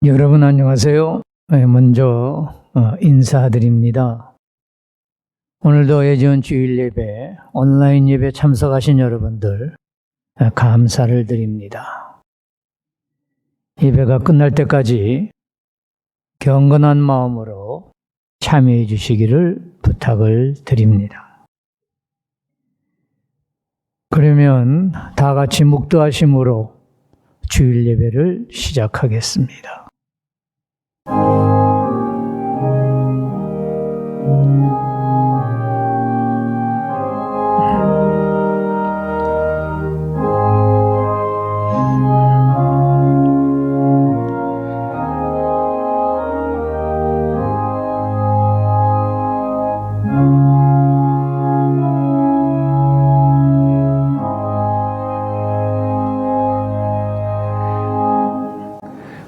여러분 안녕하세요. 먼저 인사드립니다. 오늘도 예전 주일 예배, 온라인 예배 참석하신 여러분들 감사를 드립니다. 예배가 끝날 때까지 경건한 마음으로 참여해 주시기를 부탁을 드립니다. 그러면 다 같이 묵도하심으로 주일 예배를 시작하겠습니다.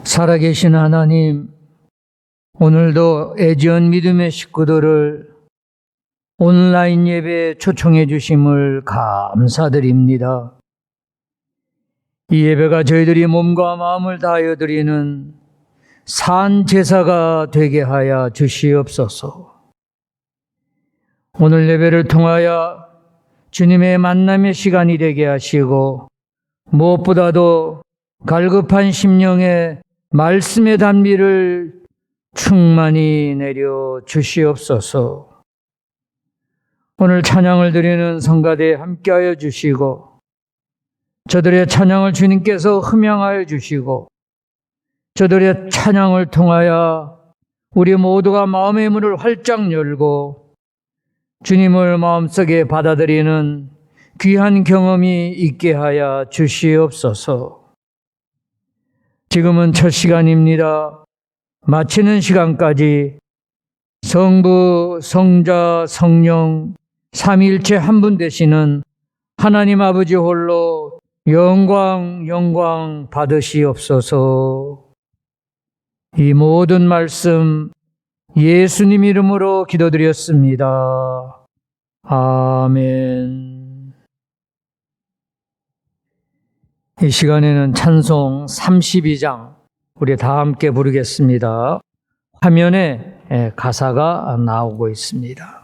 살아계신 하나님, 오늘도 애지연 믿음의 식구들을 온라인 예배에 초청해 주심을 감사드립니다. 이 예배가 저희들이 몸과 마음을 다하여 드리는 산 제사가 되게 하여 주시옵소서. 오늘 예배를 통하여 주님의 만남의 시간이 되게 하시고 무엇보다도 갈급한 심령에 말씀의 단비를 충만히 내려 주시옵소서. 오늘 찬양을 드리는 성가대에 함께하여 주시고 저들의 찬양을 주님께서 흠양하여 주시고 저들의 찬양을 통하여 우리 모두가 마음의 문을 활짝 열고 주님을 마음속에 받아들이는 귀한 경험이 있게 하여 주시옵소서. 지금은 첫 시간입니다. 마치는 시간까지 성부, 성자, 성령, 삼위일체 한 분 되시는 하나님 아버지 홀로 영광 받으시옵소서. 이 모든 말씀 예수님 이름으로 기도드렸습니다. 아멘. 이 시간에는 찬송 32장 우리 다 함께 부르겠습니다. 화면에 가사가 나오고 있습니다.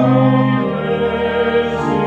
사랑이 되시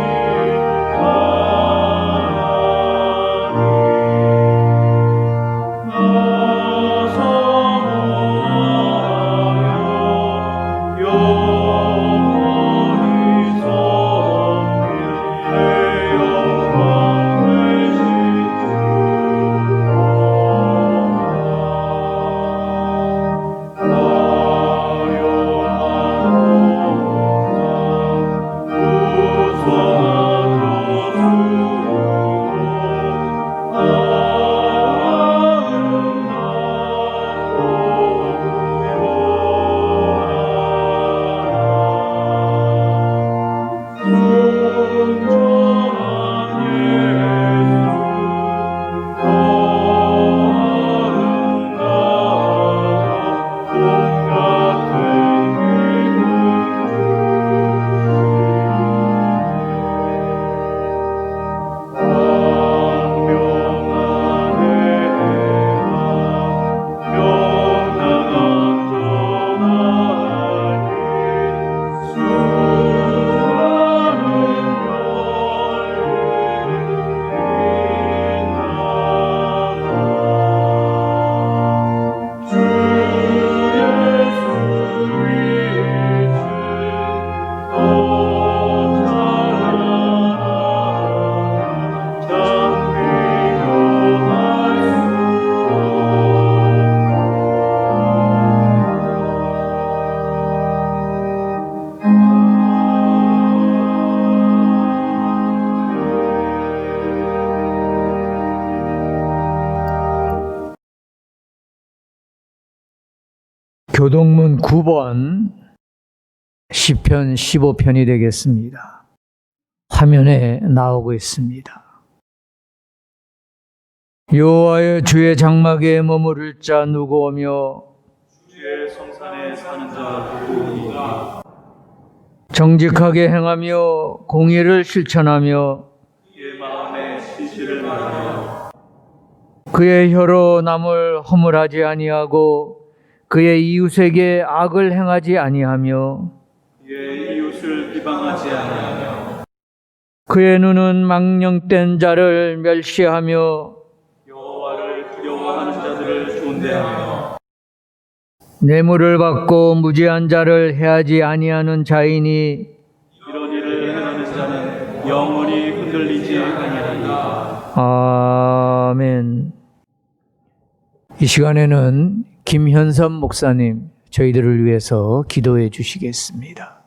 교동문 9번 시편 15편이 되겠습니다. 화면에 나오고 있습니다. 여호와의 주의 장막에 머무를 자 누구오며 주의 성산에 사는 자 누구오니. 정직하게 행하며 공의를 실천하며 그의 마음에 진실을 말하며 그의 혀로 남을 허물하지 아니하고 그의 이웃에게 악을 행하지 아니하며 그의 이웃을 비방하지 아니하며 그의 눈은 망령된 자를 멸시하며 여호와를 두려워하는 자들을 존대하며 뇌물을 받고 무지한 자를 해하지 아니하는 자이니 이런 일을 행하는 자는 영원히 흔들리지 아니하리라. 아멘. 이 시간에는 김현섭 목사님 저희들을 위해서 기도해 주시겠습니다.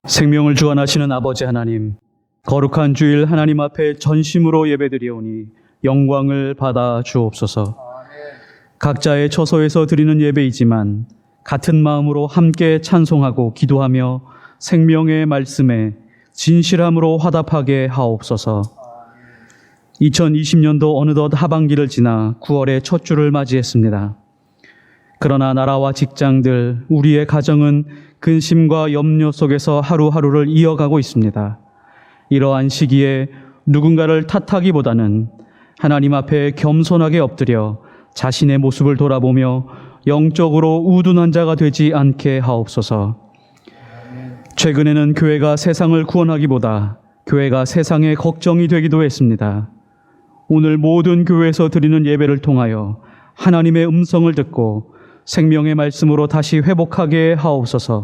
생명을 주관하시는 아버지 하나님, 거룩한 주일 하나님 앞에 전심으로 예배드리오니 영광을 받아 주옵소서. 각자의 처소에서 드리는 예배이지만 같은 마음으로 함께 찬송하고 기도하며 생명의 말씀에 진실함으로 화답하게 하옵소서. 2020년도 어느덧 하반기를 지나 9월의 첫 주를 맞이했습니다. 그러나 나라와 직장들, 우리의 가정은 근심과 염려 속에서 하루하루를 이어가고 있습니다. 이러한 시기에 누군가를 탓하기보다는 하나님 앞에 겸손하게 엎드려 자신의 모습을 돌아보며 영적으로 우둔한 자가 되지 않게 하옵소서. 최근에는 교회가 세상을 구원하기보다 교회가 세상의 걱정이 되기도 했습니다. 오늘 모든 교회에서 드리는 예배를 통하여 하나님의 음성을 듣고 생명의 말씀으로 다시 회복하게 하옵소서.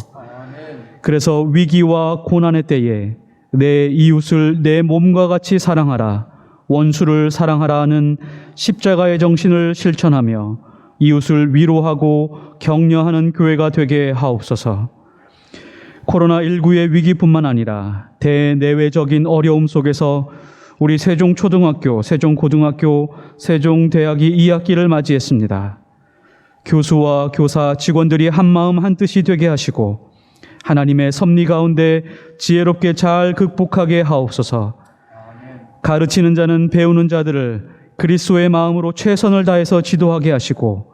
그래서 위기와 고난의 때에 내 이웃을 내 몸과 같이 사랑하라, 원수를 사랑하라 하는 십자가의 정신을 실천하며 이웃을 위로하고 격려하는 교회가 되게 하옵소서. 코로나19의 위기뿐만 아니라 대내외적인 어려움 속에서 우리 세종초등학교, 세종고등학교, 세종대학이 2학기를 맞이했습니다. 교수와 교사, 직원들이 한마음 한뜻이 되게 하시고 하나님의 섭리 가운데 지혜롭게 잘 극복하게 하옵소서. 가르치는 자는 배우는 자들을 그리스도의 마음으로 최선을 다해서 지도하게 하시고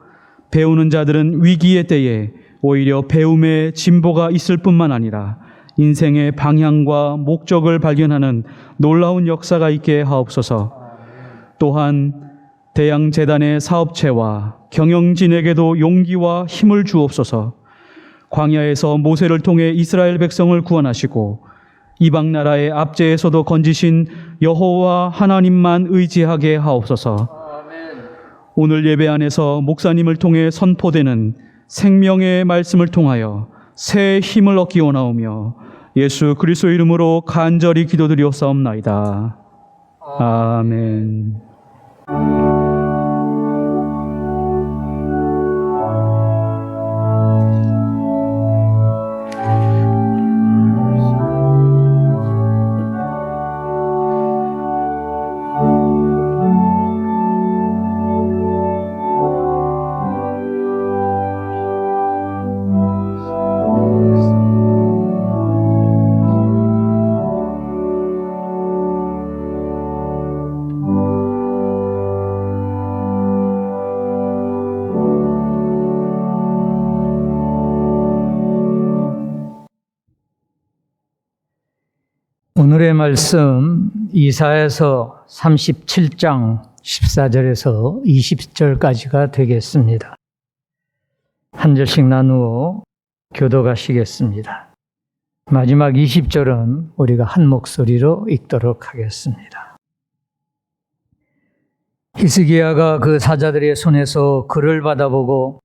배우는 자들은 위기의 때에 오히려 배움의 진보가 있을 뿐만 아니라 인생의 방향과 목적을 발견하는 놀라운 역사가 있게 하옵소서. 또한 대양재단의 사업체와 경영진에게도 용기와 힘을 주옵소서. 광야에서 모세를 통해 이스라엘 백성을 구원하시고 이방 나라의 압제에서도 건지신 여호와 하나님만 의지하게 하옵소서. 오늘 예배 안에서 목사님을 통해 선포되는 생명의 말씀을 통하여 새 힘을 얻기 원하오며 예수 그리스도 이름으로 간절히 기도드리옵사옵나이다. 아멘. 오늘의 말씀 이사야서 37장 14절에서 20절까지가 되겠습니다. 한 절씩 나누어 교도가시겠습니다. 마지막 20절은 우리가 한 목소리로 읽도록 하겠습니다. 히스기야가 그 사자들의 손에서 글을 받아보고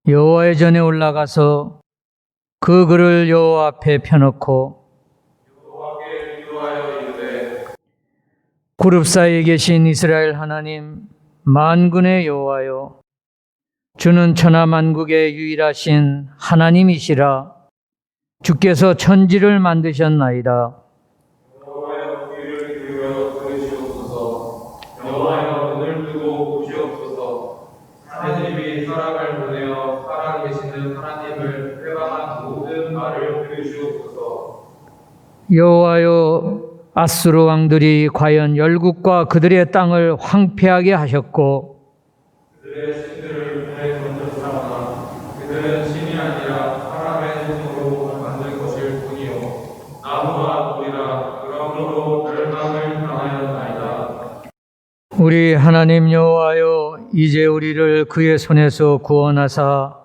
여호와의 전에 올라가서 그 글을 여호와 앞에 펴놓고 그룹 사이에 계신 이스라엘 하나님 만군의 여호와여, 주는 천하 만국의 유일하신 하나님이시라. 주께서 천지를 만드셨나이다. 여호와여, 귀를 기울여 들으시옵소서. 여호와여, 눈을 뜨고 보시옵소서. 하느님이 사람을 보내어 살아 계시는 여호와여, 아수르 왕들이 과연 열국과 그들의 땅을 황폐하게 하셨고 그들의 신들을 배에 던졌사오나 그들은 신이 아니라 사람의 손으로 만든 것일 뿐이요 나무와 돌이라 그러므로 멸망을 당하였나이다. 우리 하나님 여호와여, 이제 우리를 그의 손에서 구원하사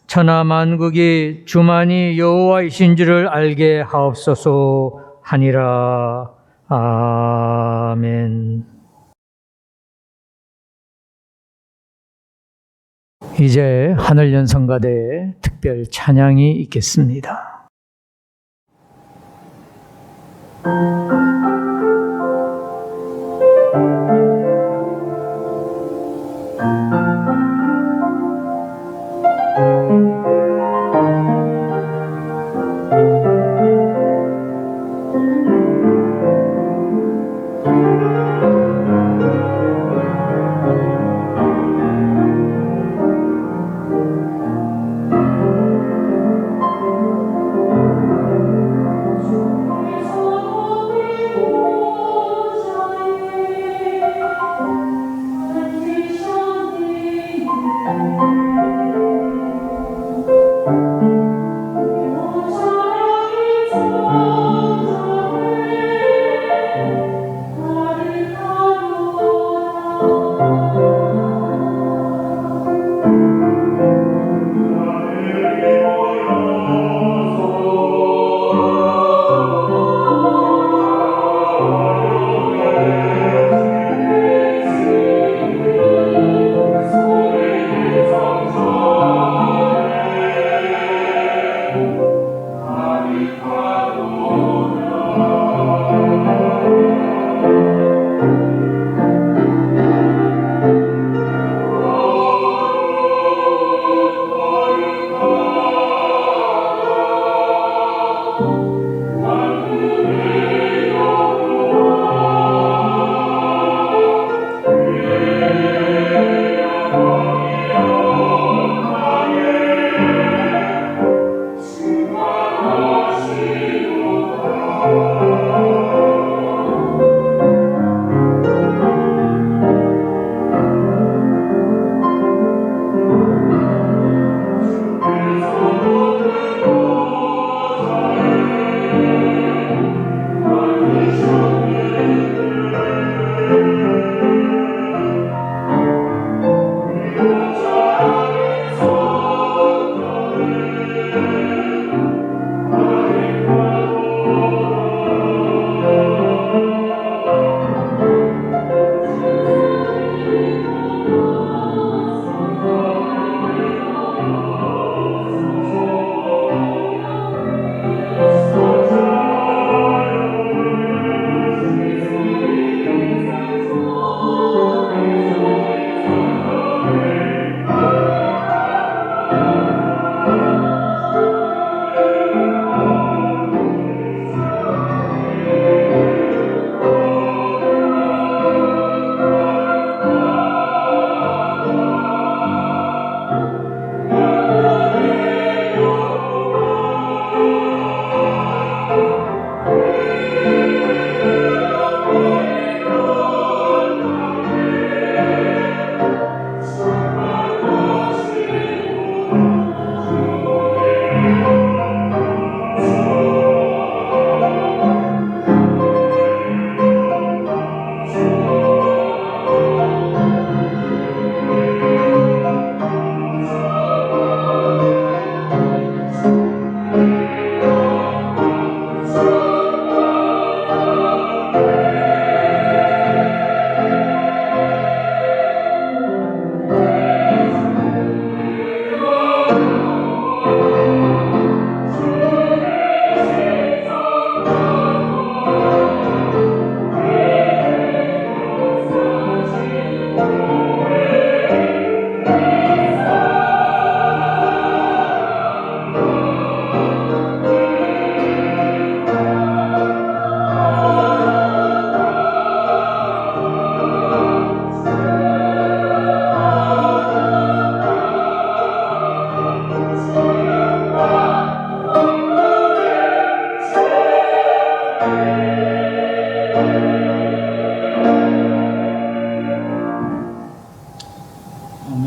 천하 만국이 주만이 여호와이신 줄을 알게 하옵소서 하니라. 아멘. 이제 하늘연성가대의 특별 찬양이 있겠습니다.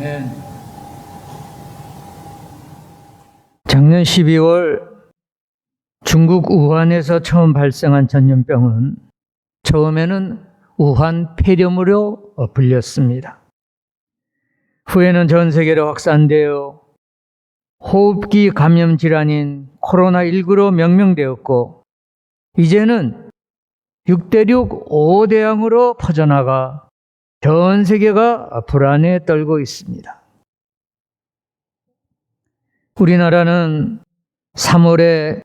아멘. 작년 12월 중국 우한에서 처음 발생한 전염병은 처음에는 우한 폐렴으로 불렸습니다. 후에는 전 세계로 확산되어 호흡기 감염 질환인 코로나19로 명명되었고, 이제는 6대륙 5대양으로 퍼져나가 전 세계가 불안에 떨고 있습니다. 우리나라는 3월에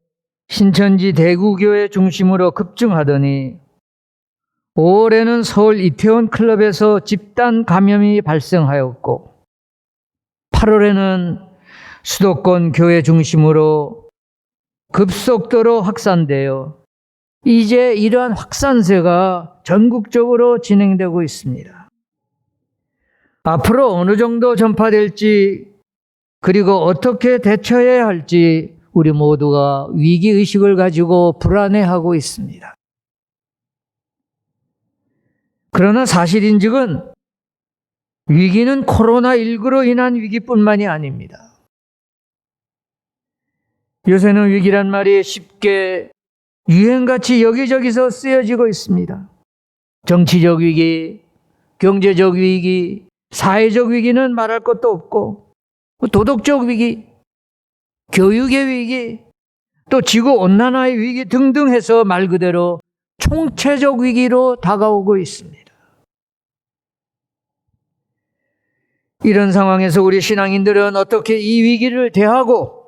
신천지 대구교회 중심으로 급증하더니 5월에는 서울 이태원 클럽에서 집단 감염이 발생하였고, 8월에는 수도권 교회 중심으로 급속도로 확산되어 이제 이러한 확산세가 전국적으로 진행되고 있습니다. 앞으로 어느 정도 전파될지, 그리고 어떻게 대처해야 할지 우리 모두가 위기의식을 가지고 불안해하고 있습니다. 그러나 사실인즉은 위기는 코로나19로 인한 위기뿐만이 아닙니다. 요새는 위기란 말이 쉽게 유행같이 여기저기서 쓰여지고 있습니다. 정치적 위기, 경제적 위기, 사회적 위기는 말할 것도 없고, 도덕적 위기, 교육의 위기, 또 지구온난화의 위기 등등 해서 말 그대로 총체적 위기로 다가오고 있습니다. 이런 상황에서 우리 신앙인들은 어떻게 이 위기를 대하고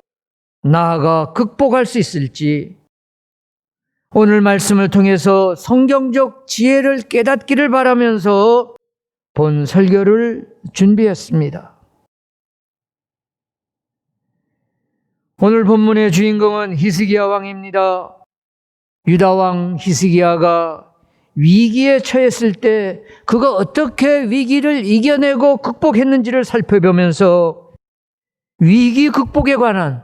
나아가 극복할 수 있을지, 오늘 말씀을 통해서 성경적 지혜를 깨닫기를 바라면서 본 설교를 준비했습니다. 오늘 본문의 주인공은 히스기야 왕입니다. 유다 왕 히스기야가 위기에 처했을 때 그가 어떻게 위기를 이겨내고 극복했는지를 살펴보면서 위기 극복에 관한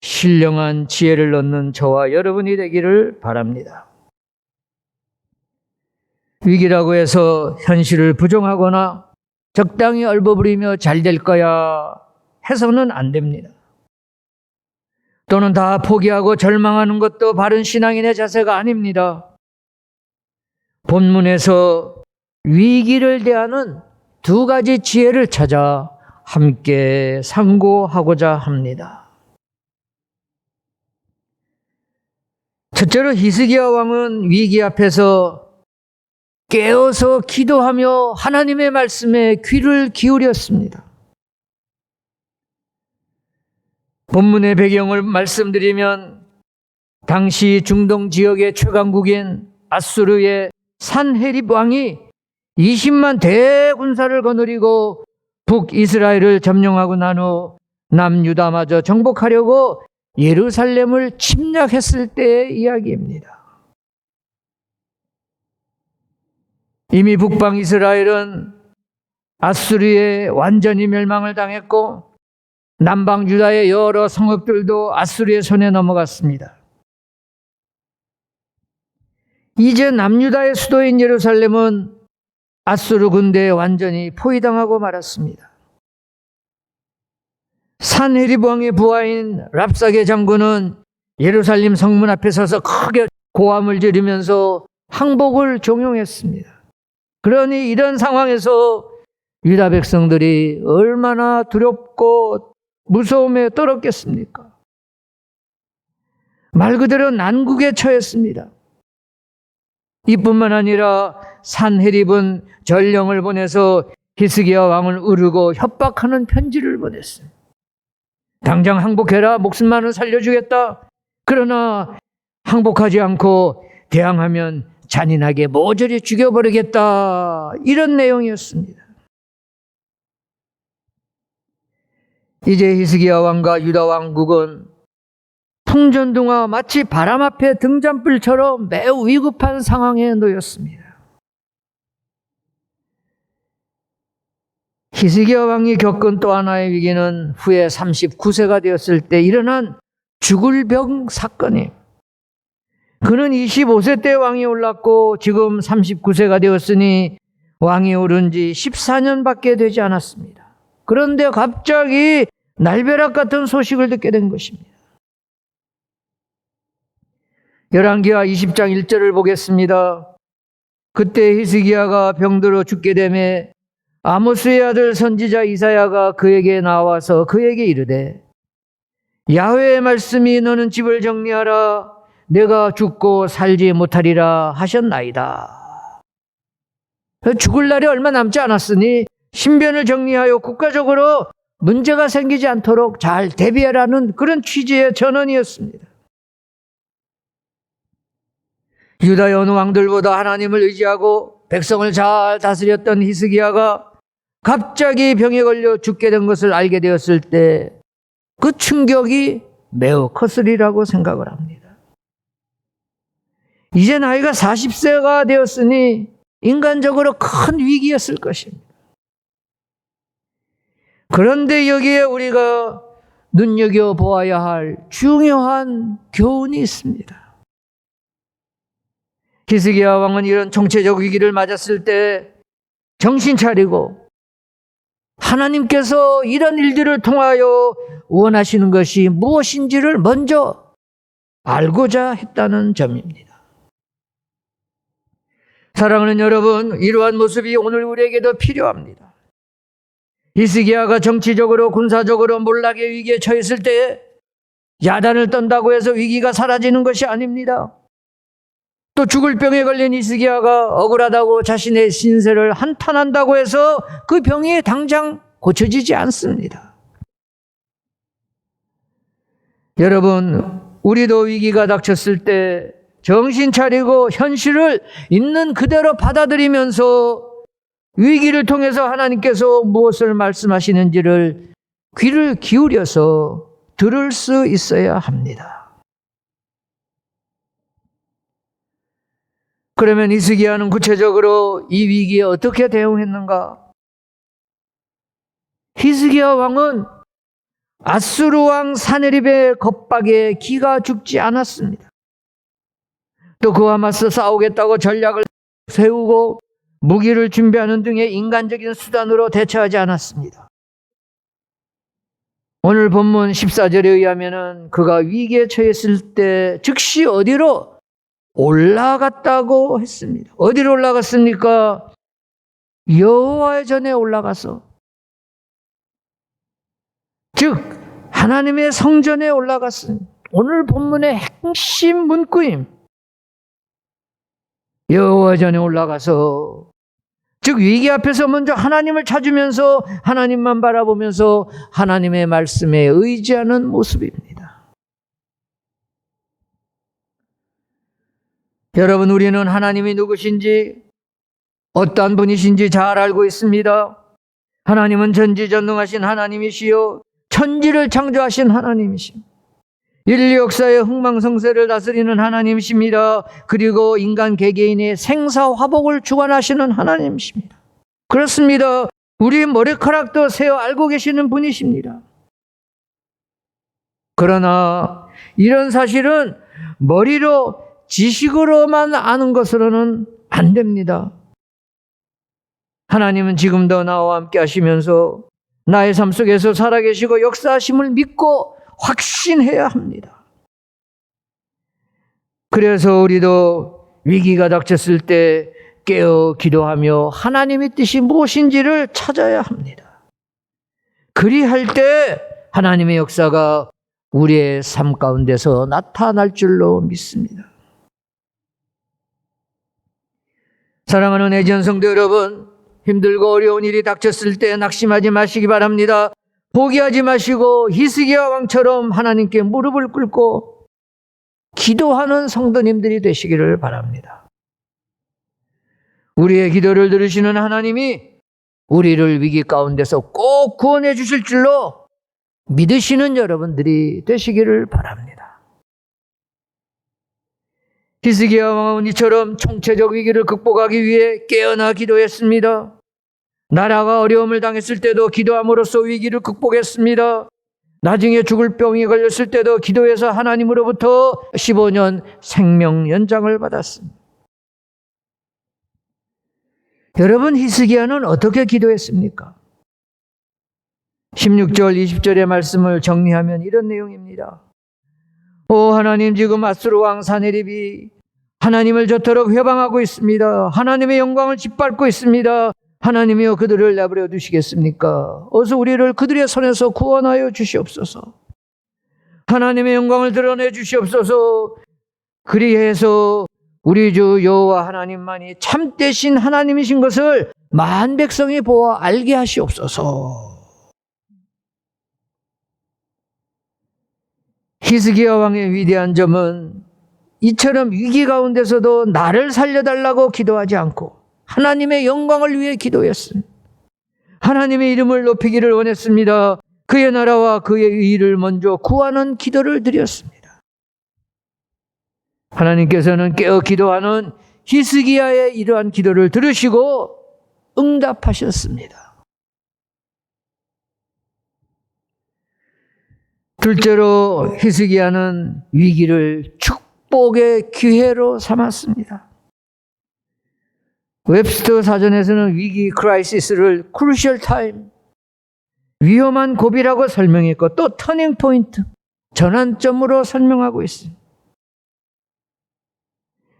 신령한 지혜를 얻는 저와 여러분이 되기를 바랍니다. 위기라고 해서 현실을 부정하거나 적당히 얼버무리며 잘 될 거야 해서는 안 됩니다. 또는 다 포기하고 절망하는 것도 바른 신앙인의 자세가 아닙니다. 본문에서 위기를 대하는 두 가지 지혜를 찾아 함께 상고하고자 합니다. 첫째로 히스기야 왕은 위기 앞에서 깨어서 기도하며 하나님의 말씀에 귀를 기울였습니다. 본문의 배경을 말씀드리면 당시 중동 지역의 최강국인 아수르의 산헤립 왕이 20만 대군사를 거느리고 북이스라엘을 점령하고 난 후 남유다마저 정복하려고 예루살렘을 침략했을 때의 이야기입니다. 이미 북방 이스라엘은 아수르에 완전히 멸망을 당했고 남방 유다의 여러 성읍들도 아수르의 손에 넘어갔습니다. 이제 남유다의 수도인 예루살렘은 아수르 군대에 완전히 포위당하고 말았습니다. 산헤립 왕의 부하인 랍사게 장군은 예루살렘 성문 앞에 서서 크게 고함을 지르면서 항복을 종용했습니다. 그러니 이런 상황에서 유다 백성들이 얼마나 두렵고 무서움에 떨었겠습니까? 말 그대로 난국에 처했습니다. 이뿐만 아니라 산헤립은 전령을 보내서 히스기야 왕을 우르고 협박하는 편지를 보냈어요. 당장 항복해라, 목숨만은 살려주겠다. 그러나 항복하지 않고 대항하면 잔인하게 모조리 죽여버리겠다. 이런 내용이었습니다. 이제 히스기야 왕과 유다 왕국은 풍전등화 마치 바람 앞에 등잔불처럼 매우 위급한 상황에 놓였습니다. 히스기야 왕이 겪은 또 하나의 위기는 후에 39세가 되었을 때 일어난 죽을 병 사건이에요. 그는 25세 때 왕이 올랐고 지금 39세가 되었으니 왕이 오른 지 14년밖에 되지 않았습니다. 그런데 갑자기 날벼락 같은 소식을 듣게 된 것입니다. 열왕기하 20장 1절을 보겠습니다. 그때 히스기야가 병들어 죽게 되매 아모스의 아들 선지자 이사야가 그에게 나와서 그에게 이르되 야훼의 말씀이 너는 집을 정리하라 내가 죽고 살지 못하리라 하셨나이다. 죽을 날이 얼마 남지 않았으니 신변을 정리하여 국가적으로 문제가 생기지 않도록 잘 대비하라는 그런 취지의 전언이었습니다. 유다의 어느 왕들보다 하나님을 의지하고 백성을 잘 다스렸던 히스기야가 갑자기 병에 걸려 죽게 된 것을 알게 되었을 때 그 충격이 매우 컸으리라고 생각을 합니다. 이제 나이가 40세가 되었으니 인간적으로 큰 위기였을 것입니다. 그런데 여기에 우리가 눈여겨보아야 할 중요한 교훈이 있습니다. 히스기야 왕은 이런 정체적 위기를 맞았을 때 정신 차리고 하나님께서 이런 일들을 통하여 원하시는 것이 무엇인지를 먼저 알고자 했다는 점입니다. 사랑하는 여러분, 이러한 모습이 오늘 우리에게도 필요합니다. 히스기야가 정치적으로 군사적으로 몰락의 위기에 처했을 때 야단을 떤다고 해서 위기가 사라지는 것이 아닙니다. 또 죽을 병에 걸린 히스기야가 억울하다고 자신의 신세를 한탄한다고 해서 그 병이 당장 고쳐지지 않습니다. 여러분, 우리도 위기가 닥쳤을 때 정신 차리고 현실을 있는 그대로 받아들이면서 위기를 통해서 하나님께서 무엇을 말씀하시는지를 귀를 기울여서 들을 수 있어야 합니다. 그러면 히스기야는 구체적으로 이 위기에 어떻게 대응했는가? 히스기야 왕은 아수르 왕 사네립의 겁박에 기가 죽지 않았습니다. 또 그와 맞서 싸우겠다고 전략을 세우고 무기를 준비하는 등의 인간적인 수단으로 대처하지 않았습니다. 오늘 본문 14절에 의하면 그가 위기에 처했을 때 즉시 어디로 올라갔다고 했습니다. 어디로 올라갔습니까? 여호와의 전에 올라가서, 즉 하나님의 성전에 올라갔습니다. 오늘 본문의 핵심 문구임, 여호와의 전에 올라가서, 즉 위기 앞에서 먼저 하나님을 찾으면서 하나님만 바라보면서 하나님의 말씀에 의지하는 모습입니다. 여러분, 우리는 하나님이 누구신지, 어떠한 분이신지 잘 알고 있습니다. 하나님은 전지전능하신 하나님이시요 천지를 창조하신 하나님이십니다. 인류 역사의 흥망성쇠를 다스리는 하나님이십니다. 그리고 인간 개개인의 생사화복을 주관하시는 하나님이십니다. 그렇습니다. 우리 머리카락도 세어 알고 계시는 분이십니다. 그러나 이런 사실은 머리로 지식으로만 아는 것으로는 안 됩니다. 하나님은 지금도 나와 함께 하시면서 나의 삶 속에서 살아계시고 역사하심을 믿고 확신해야 합니다. 그래서 우리도 위기가 닥쳤을 때 깨어 기도하며 하나님의 뜻이 무엇인지를 찾아야 합니다. 그리할 때 하나님의 역사가 우리의 삶 가운데서 나타날 줄로 믿습니다. 사랑하는 애지연 성도 여러분, 힘들고 어려운 일이 닥쳤을 때 낙심하지 마시기 바랍니다. 포기하지 마시고 히스기야 왕처럼 하나님께 무릎을 꿇고 기도하는 성도님들이 되시기를 바랍니다. 우리의 기도를 들으시는 하나님이 우리를 위기 가운데서 꼭 구원해 주실 줄로 믿으시는 여러분들이 되시기를 바랍니다. 히스기야 왕은 이처럼 총체적 위기를 극복하기 위해 깨어나 기도했습니다. 나라가 어려움을 당했을 때도 기도함으로써 위기를 극복했습니다. 나중에 죽을 병이 걸렸을 때도 기도해서 하나님으로부터 15년 생명 연장을 받았습니다. 여러분, 히스기야는 어떻게 기도했습니까? 16절, 20절의 말씀을 정리하면 이런 내용입니다. 오 하나님, 지금 아수르 왕 사네립이 하나님을 저토록 회방하고 있습니다. 하나님의 영광을 짓밟고 있습니다. 하나님이여 그들을 내버려 두시겠습니까? 어서 우리를 그들의 손에서 구원하여 주시옵소서. 하나님의 영광을 드러내 주시옵소서. 그리해서 우리 주 여호와 하나님만이 참되신 하나님이신 것을 만 백성이 보아 알게 하시옵소서. 히스기야 왕의 위대한 점은 이처럼 위기 가운데서도 나를 살려달라고 기도하지 않고 하나님의 영광을 위해 기도했습니다. 하나님의 이름을 높이기를 원했습니다. 그의 나라와 그의 의를 먼저 구하는 기도를 드렸습니다. 하나님께서는 깨어 기도하는 히스기야의 이러한 기도를 들으시고 응답하셨습니다. 둘째로 히스기야는 위기를 축복의 기회로 삼았습니다. 웹스터 사전에서는 위기 크라이시스를 crucial time, 위험한 고비라고 설명했고 또 터닝 포인트, 전환점으로 설명하고 있습니다.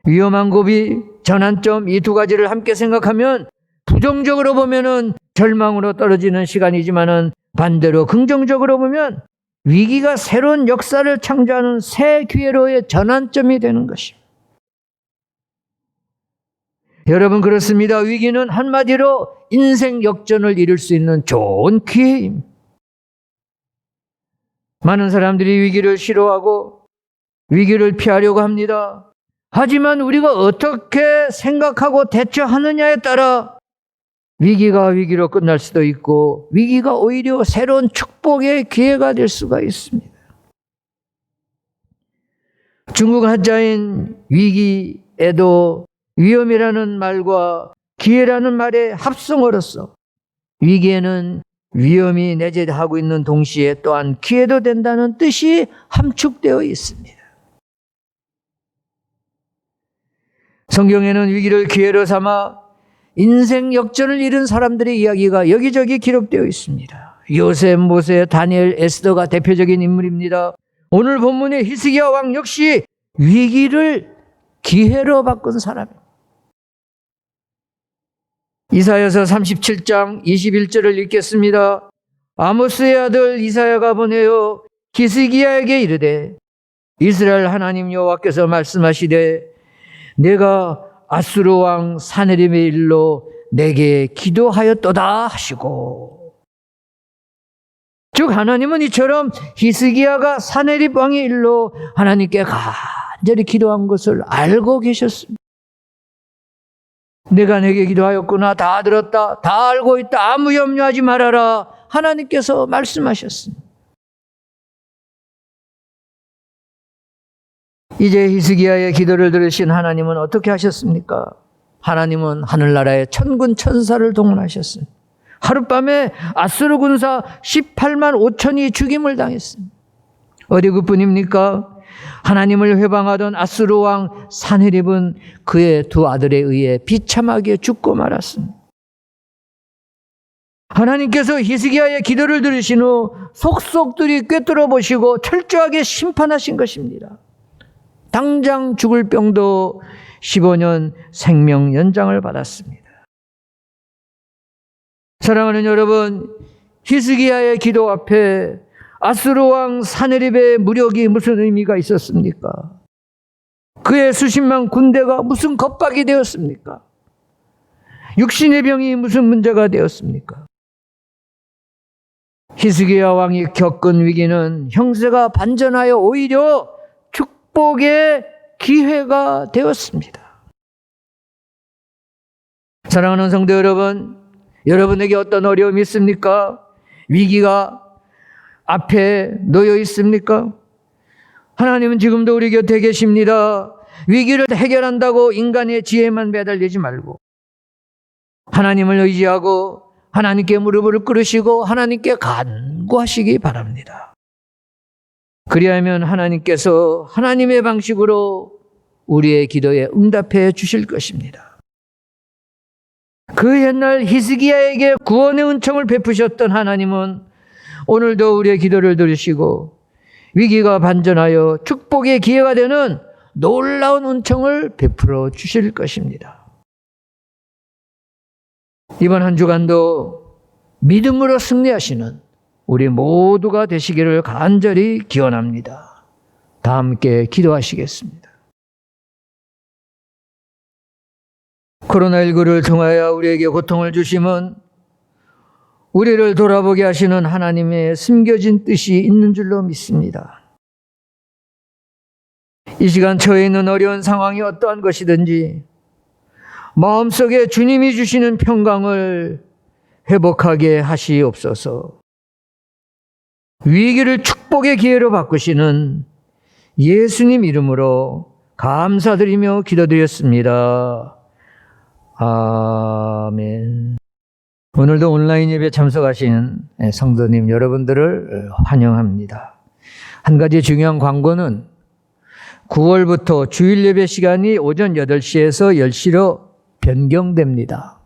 위험한 고비, 전환점 이 두 가지를 함께 생각하면 부정적으로 보면은 절망으로 떨어지는 시간이지만은 반대로 긍정적으로 보면 위기가 새로운 역사를 창조하는 새 기회로의 전환점이 되는 것입니다. 여러분 그렇습니다. 위기는 한마디로 인생 역전을 이룰 수 있는 좋은 기회입니다. 많은 사람들이 위기를 싫어하고 위기를 피하려고 합니다. 하지만 우리가 어떻게 생각하고 대처하느냐에 따라 위기가 위기로 끝날 수도 있고 위기가 오히려 새로운 축복의 기회가 될 수가 있습니다. 중국 한자인 위기에도 위험이라는 말과 기회라는 말의 합성어로서 위기에는 위험이 내재하고 있는 동시에 또한 기회도 된다는 뜻이 함축되어 있습니다. 성경에는 위기를 기회로 삼아 인생 역전을 이룬 사람들의 이야기가 여기저기 기록되어 있습니다. 요셉, 모세, 다니엘, 에스더가 대표적인 인물입니다. 오늘 본문의 히스기야 왕 역시 위기를 기회로 바꾼 사람입니다. 이사야서 37장 21절을 읽겠습니다. 아모스의 아들 이사야가 보내어 히스기야에게 이르되 이스라엘 하나님 여호와께서 말씀하시되 내가 아수르 왕 사네립의 일로 내게 기도하였도다 하시고, 즉 하나님은 이처럼 히스기야가 사네립 왕의 일로 하나님께 간절히 기도한 것을 알고 계셨습니다. 내가 내게 기도하였구나, 다 들었다, 다 알고 있다, 아무 염려하지 말아라 하나님께서 말씀하셨습니다. 이제 히스기야의 기도를 들으신 하나님은 어떻게 하셨습니까? 하나님은 하늘나라의 천군 천사를 동원하셨습니다. 하룻밤에 아수르 군사 18만 5천이 죽임을 당했습니다. 어디 그뿐입니까? 하나님을 회방하던 아수르 왕 사네립은 그의 두 아들에 의해 비참하게 죽고 말았습니다. 하나님께서 히스기야의 기도를 들으신 후 속속들이 꿰뚫어 보시고 철저하게 심판하신 것입니다. 당장 죽을 병도 15년 생명 연장을 받았습니다. 사랑하는 여러분, 히스기야의 기도 앞에 아수르 왕 사네립의 무력이 무슨 의미가 있었습니까? 그의 수십만 군대가 무슨 겁박이 되었습니까? 육신의 병이 무슨 문제가 되었습니까? 히스기야 왕이 겪은 위기는 형세가 반전하여 오히려 축복의 기회가 되었습니다. 사랑하는 성도 여러분, 여러분에게 어떤 어려움이 있습니까? 위기가 앞에 놓여 있습니까? 하나님은 지금도 우리 곁에 계십니다. 위기를 해결한다고 인간의 지혜만 매달리지 말고 하나님을 의지하고 하나님께 무릎을 꿇으시고 하나님께 간구하시기 바랍니다. 그리하면 하나님께서 하나님의 방식으로 우리의 기도에 응답해 주실 것입니다. 그 옛날 히스기야에게 구원의 은총을 베푸셨던 하나님은 오늘도 우리의 기도를 들으시고 위기가 반전하여 축복의 기회가 되는 놀라운 은총을 베풀어 주실 것입니다. 이번 한 주간도 믿음으로 승리하시는 우리 모두가 되시기를 간절히 기원합니다. 다 함께 기도하시겠습니다. 코로나19를 통하여 우리에게 고통을 주심은 우리를 돌아보게 하시는 하나님의 숨겨진 뜻이 있는 줄로 믿습니다. 이 시간 처해 있는 어려운 상황이 어떠한 것이든지 마음속에 주님이 주시는 평강을 회복하게 하시옵소서. 위기를 축복의 기회로 바꾸시는 예수님 이름으로 감사드리며 기도드렸습니다. 아멘. 오늘도 온라인 예배 참석하신 성도님 여러분들을 환영합니다. 한 가지 중요한 광고는 9월부터 주일 예배 시간이 오전 8시에서 10시로 변경됩니다.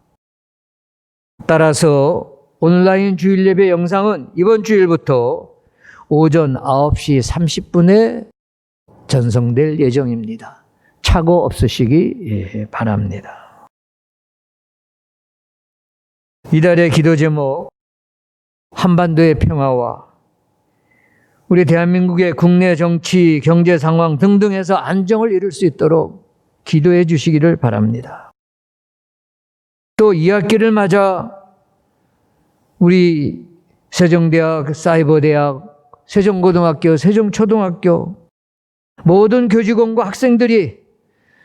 따라서 온라인 주일 예배 영상은 이번 주일부터 오전 9시 30분에 전송될 예정입니다. 착오 없으시기 바랍니다. 이달의 기도 제목, 한반도의 평화와 우리 대한민국의 국내 정치, 경제 상황 등등에서 안정을 이룰 수 있도록 기도해 주시기를 바랍니다. 또 이 학기를 맞아 우리 세종대학, 사이버대학, 세종고등학교, 세종초등학교 모든 교직원과 학생들이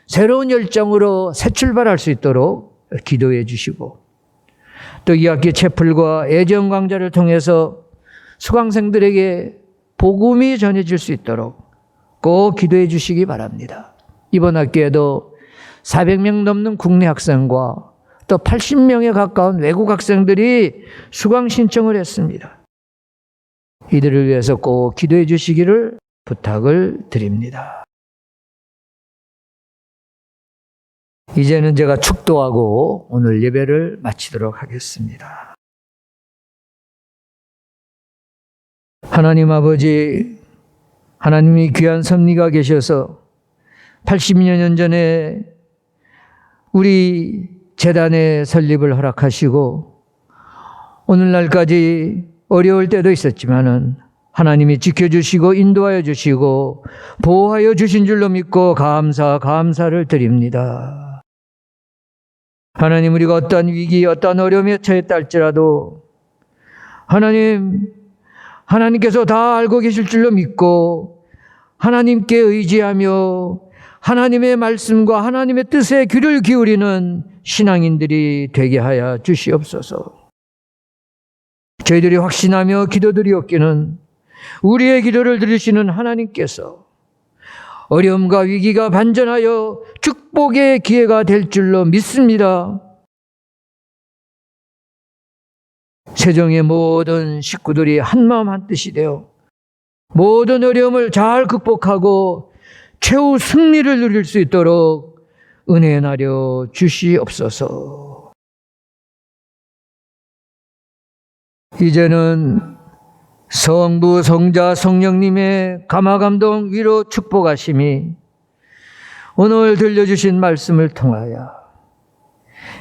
새로운 열정으로 새 출발할 수 있도록 기도해 주시고 또 이 학기 채플과 애정 강좌를 통해서 수강생들에게 복음이 전해질 수 있도록 꼭 기도해 주시기 바랍니다. 이번 학기에도 400명 넘는 국내 학생과 또 80명에 가까운 외국 학생들이 수강 신청을 했습니다. 이들을 위해서 꼭 기도해 주시기를 부탁을 드립니다. 이제는 제가 축도하고 오늘 예배를 마치도록 하겠습니다. 하나님 아버지, 하나님이 귀한 섭리가 계셔서 80여 년 전에 우리 재단의 설립을 허락하시고 오늘날까지 어려울 때도 있었지만은 하나님이 지켜주시고 인도하여 주시고 보호하여 주신 줄로 믿고 감사를 드립니다. 하나님, 우리가 어떠한 위기, 어떠한 어려움에 처했다 할지라도 하나님께서 다 알고 계실 줄로 믿고 하나님께 의지하며 하나님의 말씀과 하나님의 뜻에 귀를 기울이는 신앙인들이 되게 하여 주시옵소서. 저희들이 확신하며 기도드리옵기는 우리의 기도를 들으시는 하나님께서 어려움과 위기가 반전하여 축복의 기회가 될 줄로 믿습니다. 세종의 모든 식구들이 한마음 한뜻이 되어 모든 어려움을 잘 극복하고 최후 승리를 누릴 수 있도록 은혜 나려 주시옵소서. 이제는 성부, 성자, 성령님의 감화감동, 위로, 축복하심이 오늘 들려주신 말씀을 통하여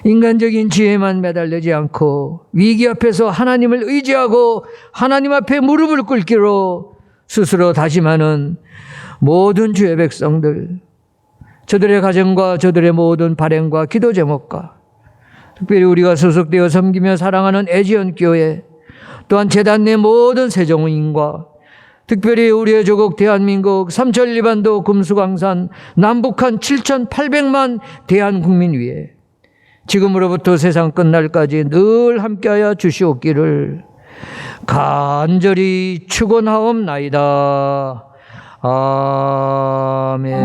인간적인 지혜만 매달리지 않고 위기 앞에서 하나님을 의지하고 하나님 앞에 무릎을 꿇기로 스스로 다짐하는 모든 주의 백성들, 저들의 가정과 저들의 모든 발행과 기도 제목과 특별히 우리가 소속되어 섬기며 사랑하는 애지연교회, 또한 재단 내 모든 세종인과 특별히 우리의 조국 대한민국 삼천리반도 금수강산 남북한 7,800만 대한국민 위에 지금으로부터 세상 끝날까지 늘 함께하여 주시옵기를 간절히 축원하옵나이다. 아멘.